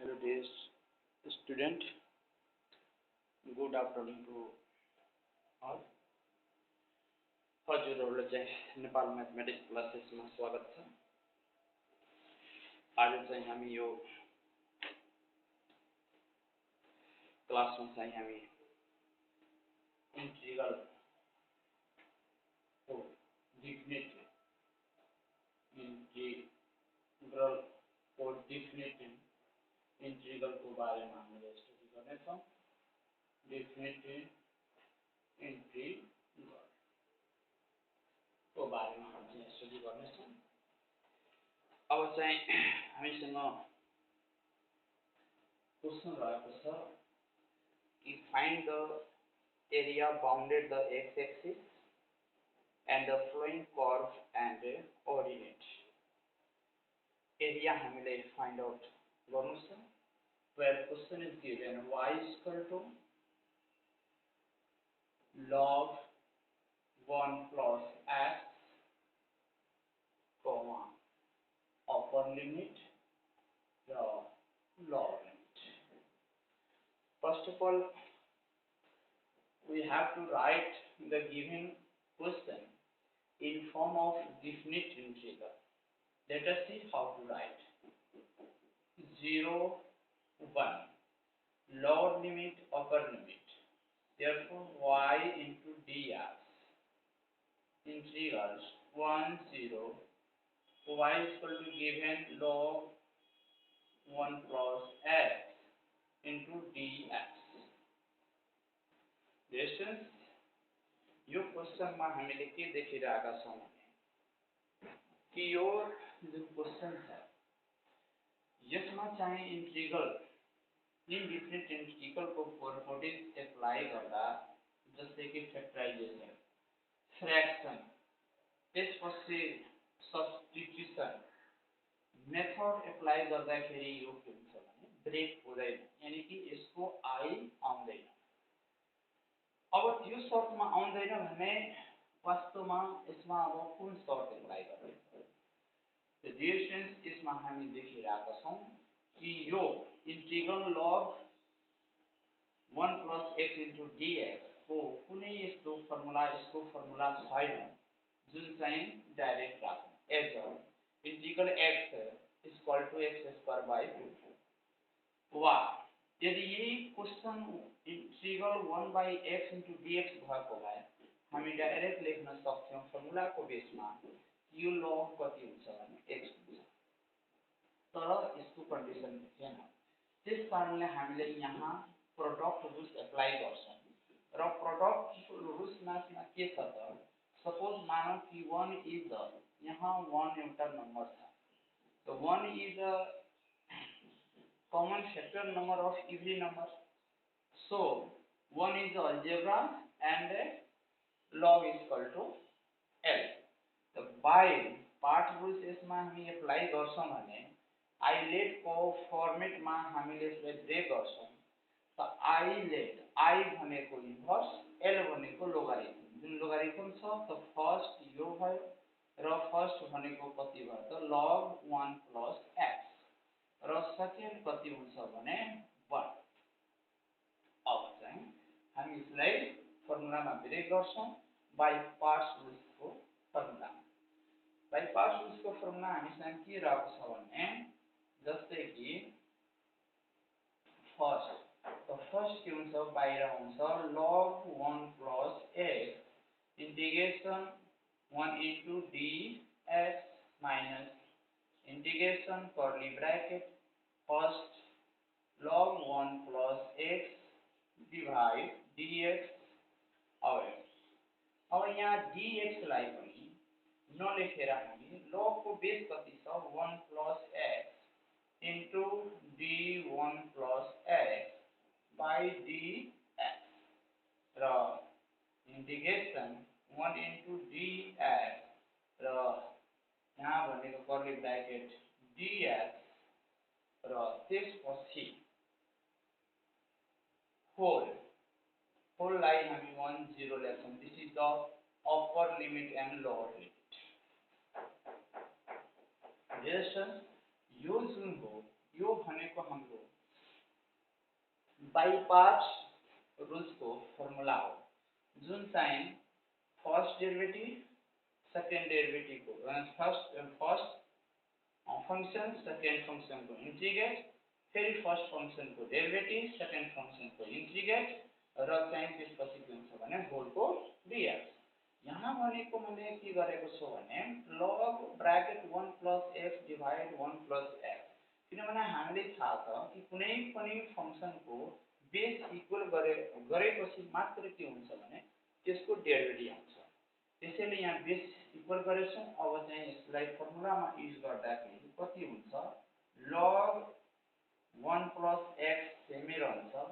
Hello dear student, good afternoon to all. हजुरहरुलाई चाहिँ Nepal mathematics क्लासेसमा स्वागत छ। आज चाहिँ हामी यो क्लासमा चाहिँ हामी इंटीग्रल को डेफिनेट इंटीग्रल को बारेमा हामीले स्टडी गर्नेछौँ। डेफिनेट इंटीग्रल को बारेमा हामीले स्टडी गर्नेछौँ। अब चाहिँ हामीसँग क्वेशन रहेको छ कि find the area bounded the x-axis and the flowing curve and ordinate. Area हामीले find out गर्नु छ। Where question is given y is equal to log 1 plus x, comma upper limit the lower limit. First of all, we have to write the given question in form of definite integral. Let us see how to write. 0, 1, lower limit, upper limit. Therefore, y into dx integral 1, 0, y is equal to given log 1 plus x into dx. Distance यो क्वेशनमा हामीले के देखिरहेका छौं कि यो जुन question छ यसमा चाहिँ इंटीग्रल इनडिफिनिट इंटीग्रल को प्रोपर्टीज एप्लाई गर्दा जस्तै कि फैक्टराइजेसन, फ्रैक्शन, त्यसपछि सब्स्टिट्युसन मेथड एप्लाई गर्दाखेरि यो के हुन्छ भने ब्रेक हुँदैन, यानी कि यसको आई आउँदैन। अब त्यो शर्तमा आउँदैन भने वास्तवमा यसमा अब कुन शर्त एप्लाई गर्छ? द डिस्टेंस यसमा हामी देखिरहेका छौं कि यो integral log 1 plus x into dx को कुनै यस्तो फर्मुला यसको फर्मुला छैन जुन चाहिँ डाइरेक्ट राख्नु। As integral x is equal to x square by 2 वा यदि यही question integral 1 by x into dx भएको भए हामी डाइरेक्ट लेख्न सक्थ्यौं फर्मुला को बेसमा यो log कति हुन्छ भने x हुन्छ। तर यसको कन्डिसन थिएन, त्यस कारणले हामीले यहाँ प्रोडक्ट रुल्स एप्लाई गर्छौं र प्रोडक्ट रुल्समा के छ त सपोज मानौ कि 1 इज द यहाँ 1 एउटा नम्बर छ, so 1 is a common factor number of every number, so 1 is the algebra and log is equal to l. the by part rules यसमा हामी एप्लाई गर्छौं भने आइलेट को फर्मेट मा हामीले यसलाई ब्रेक गर्छौं। त आइलेट आई भनेको इन्भर्स, एल भनेको लोगारिथम, जुन लोगारिथम छ त फर्स्ट यो भयो र फर्स्ट भनेको कति भयो त log 1 plus x र सेकेन्ड कति हुन्छ भने 1। अब चाहिँ हामी यसलाई फर्मुलामा ब्रेक गर्छौं बाइ पार्ट्स रुल्स को फर्मुला। बाइ पार्ट्स रुल्स को फर्मुला हामीसँग के रहेको छ भने जस्तै कि फर्स्ट के हुन्छ बाहिर आउँछ log 1 plus x integration 1 into dx minus integration curly bracket first log 1 plus x divide dx। अब यहाँ dx लाई पनि नलेखेर हामी log को बेस कति छ 1 plus x into d1 plus x by dx र इंटीग्रेशन 1 into dx र यहाँ भनेको कर्ली ब्रैकेट dx र त्यसपछि होल लाई हामी 1 0 लेख्छौं। This is the upper limit and lower limit. Resistance यो जुन हो यो भनेको हाम्रो बाई पार्ट्स रुल्स को फर्मुला हो जुन चाहिँ फर्स्ट डेरिवेटिभ सेकेन्ड डेरिवेटिभ को फर्स्ट फंक्शन सेकेन्ड फंक्शन को इंटीग्रेट फेरि फर्स्ट फंक्शन को डेरिवेटिभ सेकेन्ड फंक्शन को इंटीग्रेट र चाहिँ त्यसपछि के हुन्छ भने होलको डीएक्स यहाँ भनेको मैले के गरेको छु भने लग ब्रैकेट 1 + x डिवाइड 1 + x किनभने हामीले थाहा छ कि कुनै पनि फंक्शनको बेस इक्वल गरेपछि मात्र के हुन्छ भने त्यसको डेरिवेटिभ आउँछ त्यसैले यहाँ बेस इक्वल गरेछौं अब चाहिँ यसलाई फर्मुलामा युज गर्दाखेरि कति हुन्छ log 1 + x सेमै रहन्छ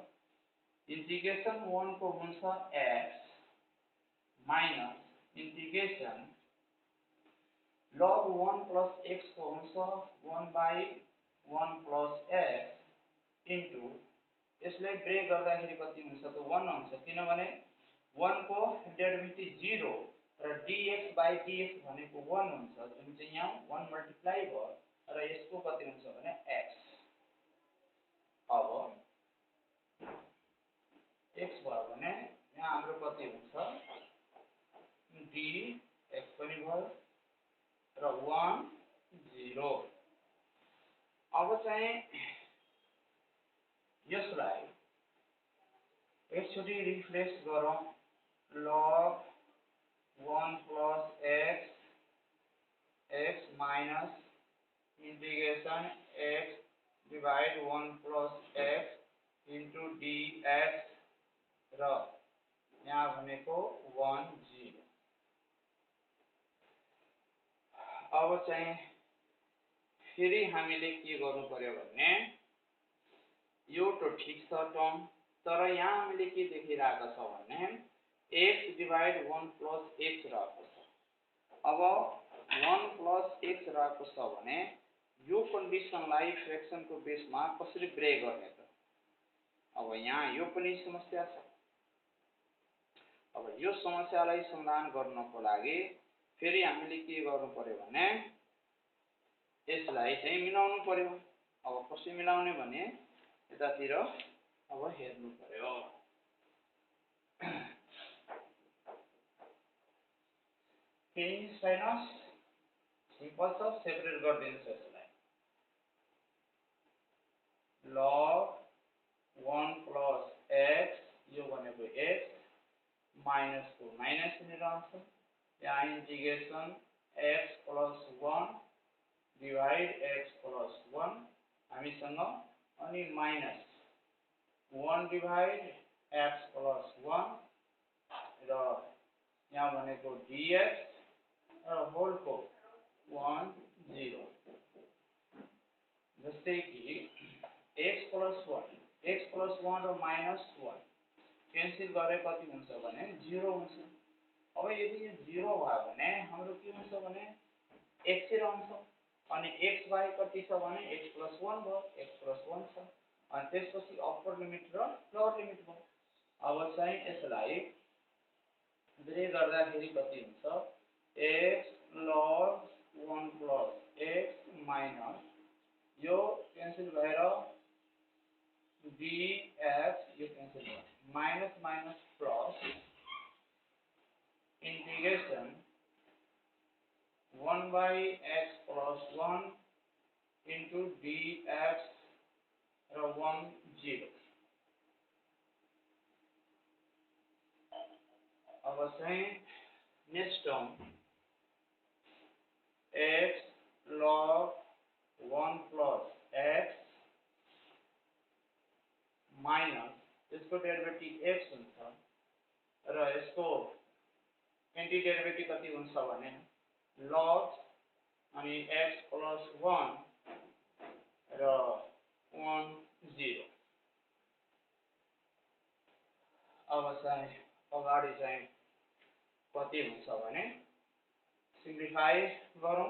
इंटीग्रेशन 1 को हुन्छ x minus integration log 1 + x को हुन्छ 1/1 + x इन्टु यसलाई ब्रेक गर्दाखेरि कति हुन्छ त 1 हुन्छ किनभने 1 को डेरिवेटिभ 0 र dx/dx भनेको 1 हुन्छ जुन चाहिँ यहाँ 1 मल्टिप्लाई भयो र यसको कति हुन्छ भने x अब x भयो भने यहाँ हाम्रो कति हुन्छ dx पनि भयो र 1 0 अब चाहिँ यसलाई एकचोटी रिप्लेस गरौँ log 1 + x minus integration x divide 1 + x into dx र यहाँ भनेको 1 0 अब चाहिँ फेरि हामीले के गर्नु पर्यो भने यो त ठीक छ टर्म तर यहाँ हामीले के देखिरहेको छ भने x डिवाइड 1 + x रहेको छ अब 1 + x रहेको छ भने यो कन्डिसनलाई फ्र्याक्सनको बेसमा कसरी ब्रेक गर्ने त अब यहाँ यो पनि समस्या छ अब यो समस्यालाई समाधान गर्नको लागि फेरि हामीले के गर्नु पर्यो भने यसलाई चाहिँ मिलाउनु पर्यो अब कसरी मिलाउने भने यतातिर अब हेर्नु पर्यो केही छैन सिम्पल छ सेपरेट गरिदिनुस् यसलाई log 1 + x यो भनेको x माइनस को माइनस हुने रहन्छ यहाँ इंटीग्रेशन x + 1 डिवाइड x + 1 हामीसँग अनि माइनस 1 डिवाइड x + 1 र यहाँ भनेको dx र होल को 1 0 जस्तै कि x + 1 र -1 कैंसिल गरे कति हुन्छ भने 0 हुन्छ अब यदि यो 0 भयो भने हाम्रो के हुन्छ भने x रहन्छ अनि x बाई कति छ भने x + 1 भयो x + 1 छ अनि त्यसपछि अप्पर लिमिट र लोअर लिमिट भयो अब चाहिँ यसलाई ब्रेक गर्दाखेरि कति हुन्छ x log 1 + x माइनस यो कैंसिल भएर dx यो कैंसिल भयो minus minus plus integration 1/x + 1 into dx र 1 0 अब चाहिँ next term x log 1 + x minus इसको डेरिवेटिभ x हुन्छ र यसको एंटी डेरिवेटिभ कति हुन्छ भने log अनि x + 1 र 1 0 अब चाहिँ अगाडि चाहिँ कति हुन्छ भने सिम्प्लिफाई गरौँ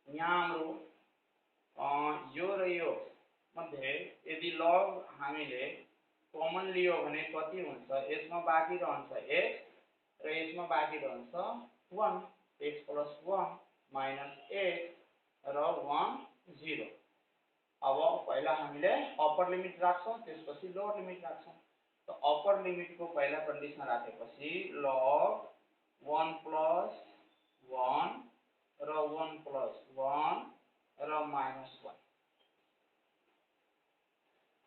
यहाँ हाम्रो यो र यो मध्ये यदि log हामीले कमन लियो भने कति हुन्छ यसमा बाँकी रहन्छ x र यसमा बाँकी रहन्छ 1 x + 1 - x र 1 0 अब पहिला हामीले अप्पर लिमिट राख्छौं, त्यसपछि लोअर लिमिट राख्छौं। त अप्पर लिमिट को पहिला कन्डिसन राखेपछि log 1 plus 1 र 1 plus 1 र minus 1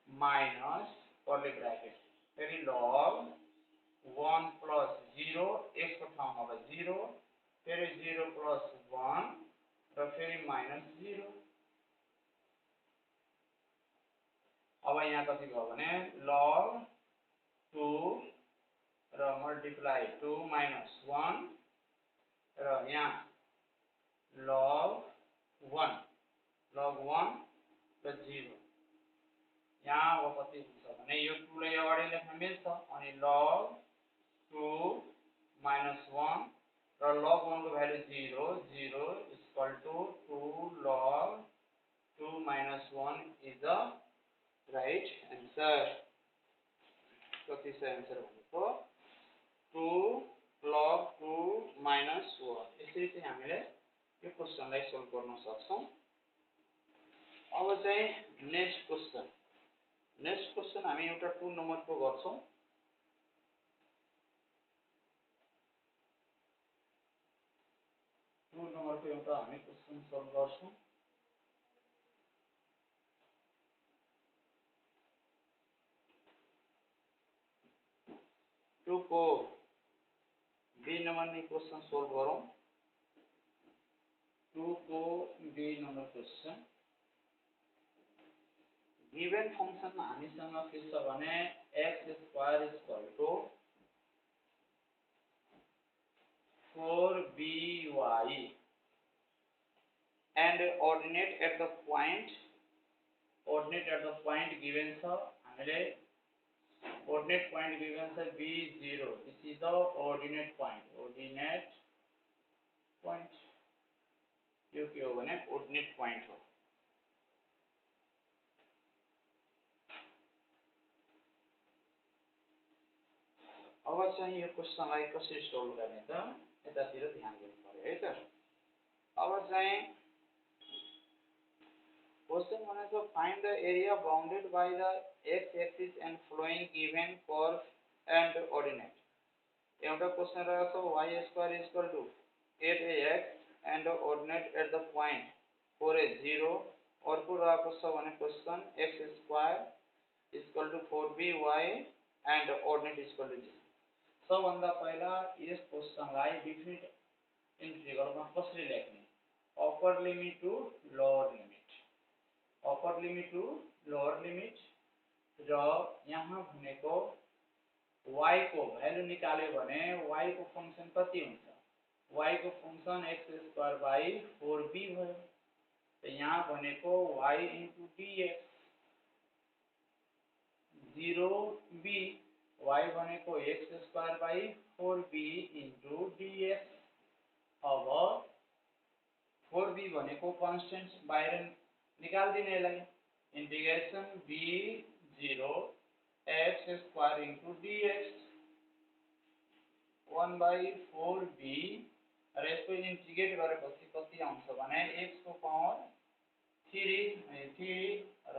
minus कर्ली ब्रैकेट फेरि log 1 plus 0 x को ठाउँमा अब 0 फेरि 0 plus 1 र फेरि minus 0। अब यहाँ कति भयो भने log 2 र मल्टिप्लाई 2 minus 1 र यहाँ log 1 र 0। यहाँ अब कति हुन्छ भने यो 2 लाई अगाडि लेख्न मिल्छ अनि log 2 minus 1 र log 1 को value 0 0 is equal to 2 log 2 minus 1 is the right answer। कति छ आन्सर भनेको 2 log 2 minus 1। यसरी चाहिँ हामीले यो क्वेशनलाई सोल्भ गर्न सक्छौं। अब चाहिँ नेक्स्ट क्वेशन हामी एउटा 2 नम्बर को गर्छौं। 2 नम्बर को एउटा हामी क्वेशन सोल्भ गर्छौं। 2 को बी नंबर में क्वेश्चन सोल्व करो। 2 को B number question given function हामीसँग के छ भने x² = 4by and ordinate at the point given छ। हामीले ordinate point given छ b0। this is the ordinate point यो के हो भने ordinate point हो। अब चाहिँ यो क्वेशनलाई कसरी सोल्भ गर्ने त यतातिर ध्यान दिनु पर्यो है त। अब चाहिँ क्वेशन भनेको find the area bounded by the x axis and following given curve and ordinate. एउटा क्वेशन रहेको y² = 8ax and ordinate at the point 4a0। अर्को रहेको छ भने question x² = 4by and ordinate = 0। सबभन्दा पहिला यस क्वेशनलाई डिफरेन्ट इन्टिग्रलमा कसरी लेख्ने upper limit to lower limit र यहाँ भनेको y को भ्यालु निकाल्यो भने y को फंक्शन कति हुन्छ y को फंक्शन x² / 4b भयो। त यहाँ भनेको y * dx 0b y भनेको x² / 4b * dx। अब 4b भनेको कन्स्टेन्ट बाहिर निकाल्दिने यसलाई integration b0 x² * dx 1/4b र यसको इंटीग्रेट गरेपछि कति आउँछ भने x को पावर 3 र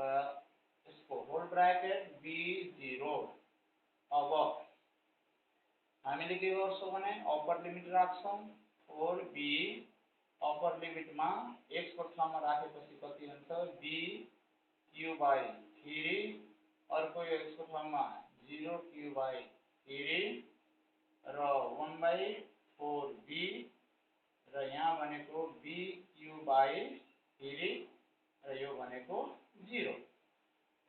यसको होल ब्रैकेट b0। अब हामीले के गर्छौं भने अप्पर लिमिट राख्छौं 4b अप्पर लिमिट मा x को ठाउँमा राखेपछि कति हुन्छ b³ / 3 अर्को x को ठाउँमा 0³ / 3 र 1/4b र यहाँ भनेको b³ / 3 र यो भनेको 0।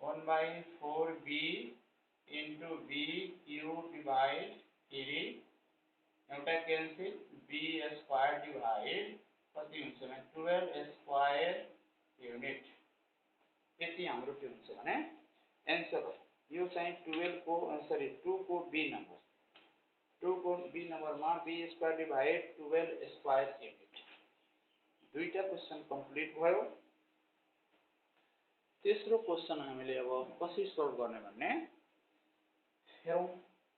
1/4b into b³ / 3 एउटा क्यान्सल b² डिवाइड कति हुन्छ भने 12² युनिट। यति हाम्रो के हुन्छ भने आन्सर हो। यो चाहिँ 2 को बी नम्बर 2 को बी नम्बरमा b² डिवाइड 12² युनिट। दुईटा क्वेशन कम्प्लिट भयो। तेस्रो क्वेशन हामीले अब कसरी सोल्भ गर्ने भन्ने हेरौं।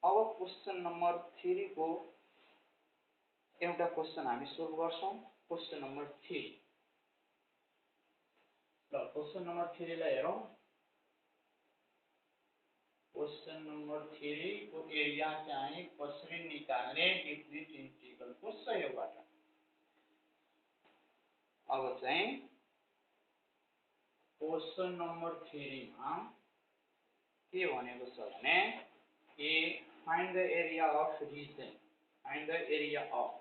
अब क्वेशन नम्बर 3 को एउटा क्वेशन हामी सोल्भ गर्छौं। क्वेशन नम्बर 3 ल क्वेश्चन नंबर 3 लाई हेरौं। क्वेश्चन नंबर 3 को एरिया चाहिँ कसरी निकाल्ने डिफरेंट इंटीग्रल को सहयोगबाट। अब चाहिँ क्वेश्चन नंबर 3 मा के भनेको छ भने find the area of region, find the area of,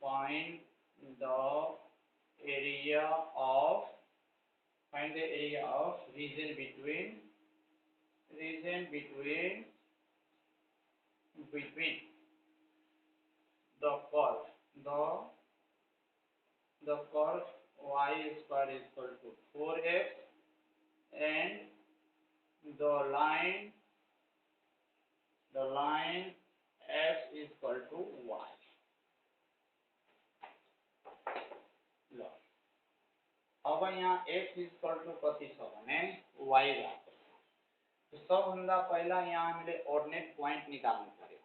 find the area of, find the area of region between the curve, the curve y square is equal to 4x and the line x is equal to y. ल अब यहाँ x is equal to कति छ भने y भएको छ। सबभन्दा पहिला यहाँ हामीले ऑर्डिनेट पॉइंट निकाल्नु पर्यो।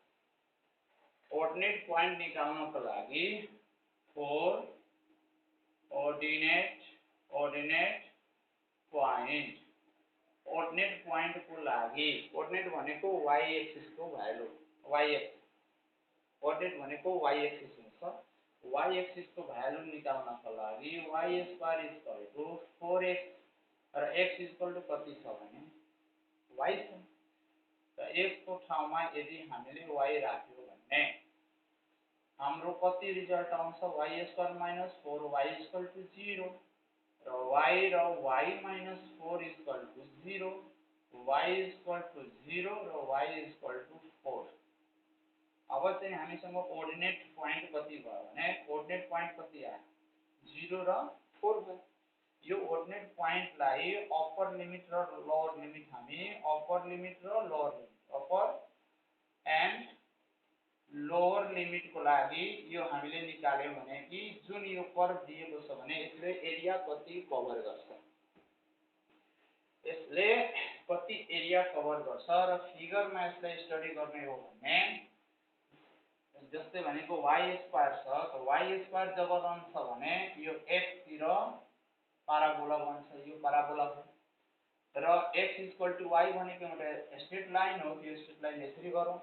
ऑर्डिनेट पॉइंट निकाल्नको लागि 4 ऑर्डिनेट पॉइंट, ऑर्डिनेट पॉइंट को लागि ऑर्डिनेट भनेको y एक्सिस को भ्यालु, y एक्सिस, ऑर्डिनेट भनेको y एक्सिस हुन्छ। y एक्सिस को भ्यालु निकाल्नको लागि y square is equal to 4x र x इज इक्वल टु कति छ भने y छ। र x को ठाउँमा यदि हामीले y राख्यो भने हाम्रो कति रिजल्ट आउँछ, y square minus 4y is equal to 0 र y minus 4 is equal to 0, y is equal to 0 र y इज इक्वल टु 4। अब चाहिँ हामीसँग ऑर्डिनेट पॉइंट कति भयो भने ऑर्डिनेट पॉइंट कति आयो 0 र 4 भयो। यो ऑर्डिनेट पॉइंट लाई अप्पर लिमिट र लोअर लिमिट, हामी अप्पर लिमिट र lower limit, upper and lower limit को लागि यो हामीले निकाल्यौं भने कि जुन यो कर्व दिएको छ भने यसले एरिया कति कभर गर्छ, यसले कति एरिया कभर गर्छ र फिगरमा यसलाई स्टडी गर्ने हो भने जस्तै भनेको y स्क्वायर छ, त y स्क्वायर जब रहन्छ भने यो x तिर पाराबोला बन्छ, यो पाराबोला हो र x इक्वल टु y भनेको एउटा स्ट्रेट लाइन हो। यो स्ट्रेट लाइन यसरी गरौँ,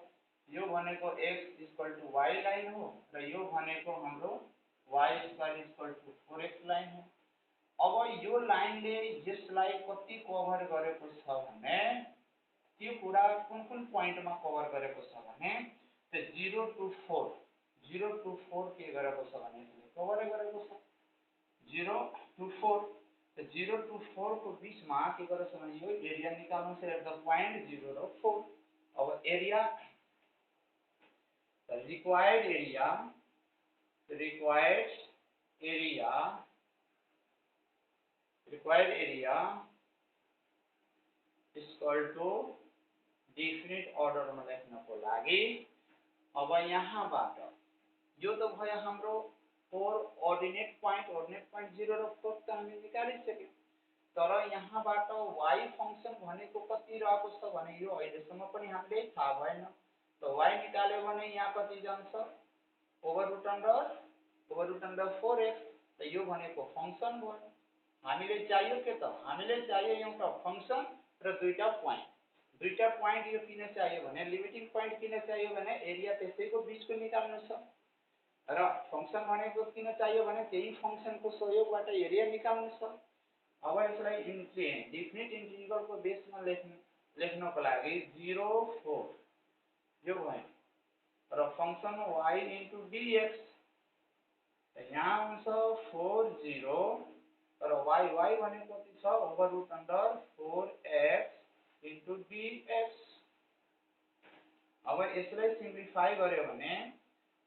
यो भनेको x equal to y line हो र यो भनेको हाम्रो y square equal to 4x line हो। अब यो लाइनले यसलाई कति कभर गरेको छ भने त्यो कुरा कुन पोइन्टमा कभर गरेको छ भने 0 to 4 के गरेको छ भने यसले कभर गरेको छ 0 to 4। 0 to 4 को बीचमा के गरेको छ भने यो एरिया निकाल्नु छ एट द पॉइंट 0 र 4। अब area required area equal to definite अर्डरमा लेख्नको लागि अब यहाँबाट यो त भयो हाम्रो 4 ऑर्डिनेट पॉइंट 0 र 4 त हामी निकालिसक्यौं। तर यहाँबाट y फंक्शन भनेको कति रहेको छ भने यो अहिलेसम्म पनि हामीले थाहा भएन। त y निकाल्यो भने यहाँ कति जान्छ ओभर रुट अन्डर 4x, त यो भनेको फंक्शन भयो। हामीले चाहियो के त, हामीले चाहियो एउटा फंक्शन र दुईटा पॉइंट यो किन चाहियो भने लिमिटिङ पॉइंट किन चाहियो भने एरिया त्यसैको बीचको निकाल्नु छ र फंक्शन भनेको किन चाहियो भने त्यही फंक्शन को सहयोगबाट एरिया निकाल्नु छ। अब यसलाई डेफिनिट इंटीग्रल को बेसमा लेख्नको लागि 0 4 यो भयो र फंक्शन y इन्टु dx यहाँ हुन्छ 4 0 र y भनेको कति छ over root under 4x into dx। अब यसलाई सिम्प्लिफाई गर्यो भने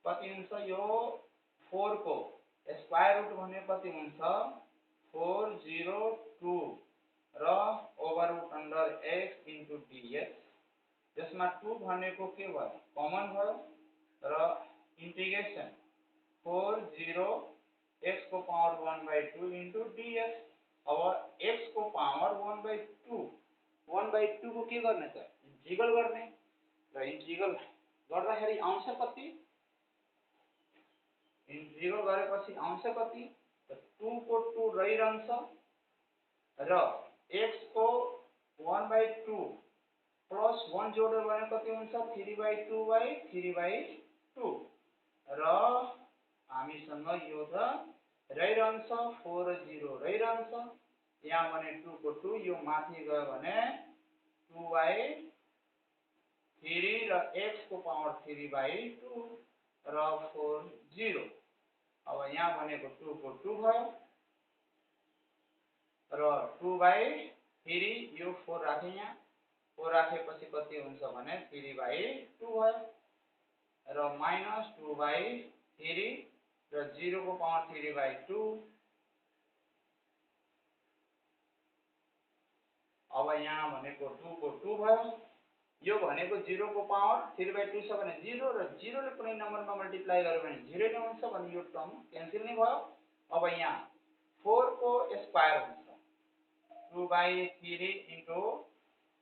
कति हुन्छ, यो 4 को स्क्वायर रुट भनेको कति हुन्छ 402 र over root under x into dx, जसमा 2 भनेको के भयो कमन भयो र इंटीग्रेशन 40 x को पावर 1/2 इन्टु dx। अब x को पावर 1/2 को के गर्ने त इंटीग्रल गर्ने र इंटीग्रल गर्दाखेरि आउँछ कति, इंटीग्रल गरेपछि आउँछ कति 2 को 2 रहिरहन्छ र x को 1/2 प्लस 1 जोड्यो भने कति हुन्छ 3/2 बाई 3/2 र हामीसँग यो त रहिरहन्छ 4 र 0 रहिरहन्छ यहाँ भने 2 को 2 यो माथि गयो भने 2/3 र x को पावर 3/2 र 4 0 अब यहाँ भनेको 2 को 2 भयो र 2/3 यो 4 राखे यहाँ 4 राखेपछि कति हुन्छ भने 3/2 भयो र माइनस 2/3 र 0 को पावर 3/2 अब यहाँ भनेको 2 को 2 भयो यो भनेको 0 को पावर 3/2 छ भने 0 र 0 ले कुनै नम्बरमा मल्टिप्लाई गर्यो भने 0 नै हुन्छ भने यो टर्म क्यान्सल नै भयो अब यहाँ 4 को स्क्वायर हुन्छ 2/3 इन्टु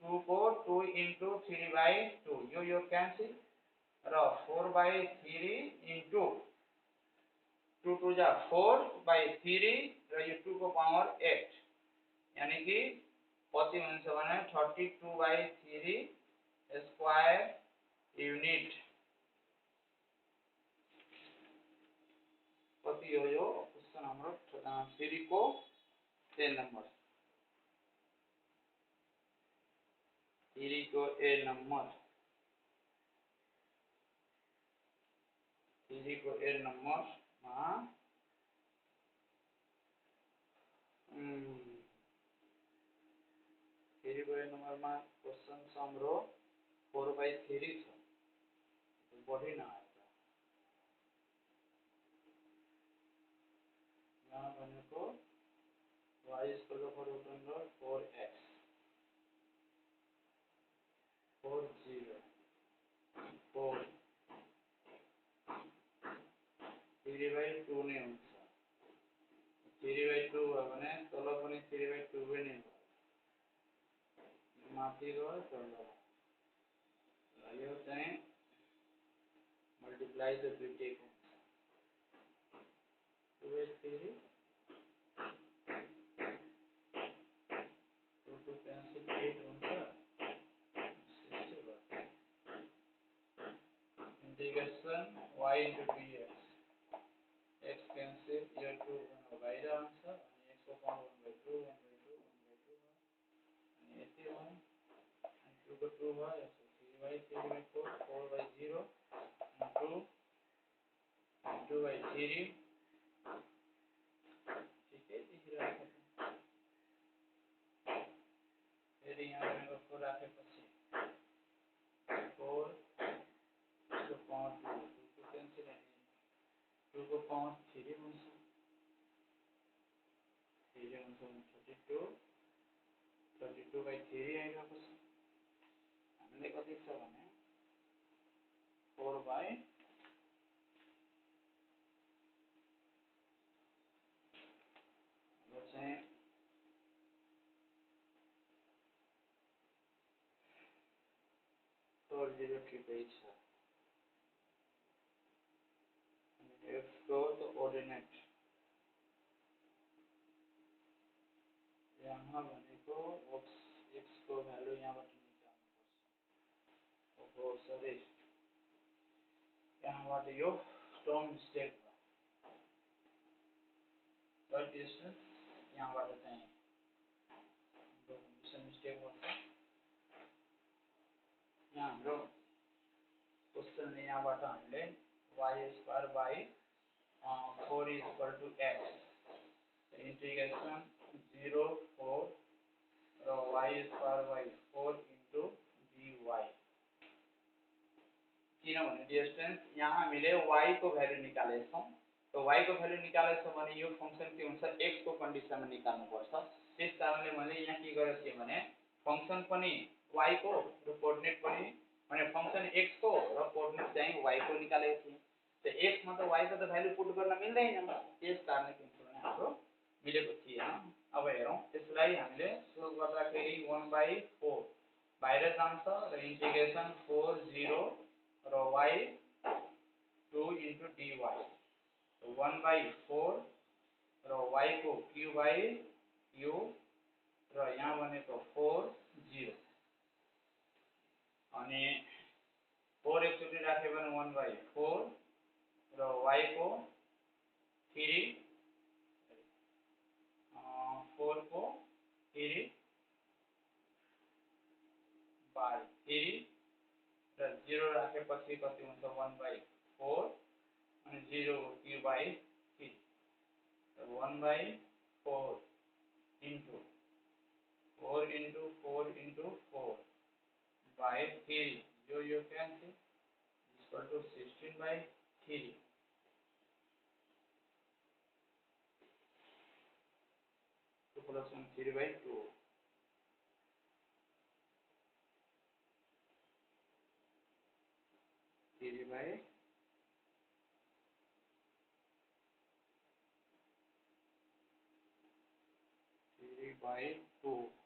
2 को 2 इन्टु 3/2 यो क्यान्सल र 4/3 इन्टु 2 2 जा 4/3 र यो 2 को पावर 8 यानी कि कति हुन्छ भने 32/3 स्क्वायर युनिट कति हो यो क्वेशन हाम्रो 3 को 10 नंबर 3 को A नंबर 3 को A नंबर मा 3 को A नंबर मा क्वेशन छ हाम्रो 4/3 छ बढी न आएछ यहाँ भनेको y is equal to root under 4x 4 0 4 3/2 नै हुन्छ 3/2 भयो भने तल पनि 3/2 नै हो माथि गयो तल र यो चाहिँ मल्टिप्लाई द दुईटैको 2/3 2 क्यान्सल 8 हुन्छ integration y into dx x cancel here 2 बाहिर आउँछ अनि x को पावर 1/2 1/2 1/2 अनि 81 and 2 को 2 भयो so 3/3/4 4/0 into 2/3 ठिकै देखिरहेको छ फेरि यहाँ भनेको 4 राखेपछि 4 को पावर 2 क्यान्सल 2 को पावर 3 हुन्छ 3 हुन्छ 32/3 आइरहेको छ हामीले कति छ भने 4 बाई यो चाहिँ 0 ठिकै छ x को तो कोऑर्डिनेट यहाँ भनेको x को भ्यालु यहाँबाट निकाल्नु पर्छ ओहो सरी यहाँबाट यो टर्म मिस्टेक भयो डिस्टेंस यहाँबाट चाहिँ मिस्टेक भयो यहाँ हाम्रो क्वेशन यहाँबाट हामीले y² by 4 is equal to x integration 0 4 र y² by 4 into dy किनभने डिस्टेंस यहाँ हामीले y को भ्यालु निकालेछौं तो y को भ्यालु निकालेछौं भने यो फंक्सन के हुन्छ x को कन्डिसनमा निकाल्नु पर्छ त्यस कारणले मैले यहाँ के गरेको थिए भने फंक्सन पनि y को र कोअर्डिनेट पनि माने फंक्सन x को र कोअर्डिनेट चाहिँ y को निकालेको थिए तो x मा त y को त भ्यालु पुट गर्न मिल्दैन त्यस कारणले के हुन्छ भने हाम्रो मिलेको थिएन अब हेरौं त्यसलाई हामीले सुरु गर्दाखेरि 1/4 बाहिर जान्छ र इन्टिग्रेसन 4 0 र y 2 into dy 1/4 र y को q by q र यहाँ भनेको 4 0 अनि 4 एकचोटि राख्यो भने 1/4 र y को 3 4 को 3 by 3 र 0 राखेपछि कति हुन्छ 1/4 अनि 0 को q by 3 र 1/4 into 4 into 4 into 4 by 3 यो cancel equal to 16/3 2 plus 1 3/2 3/2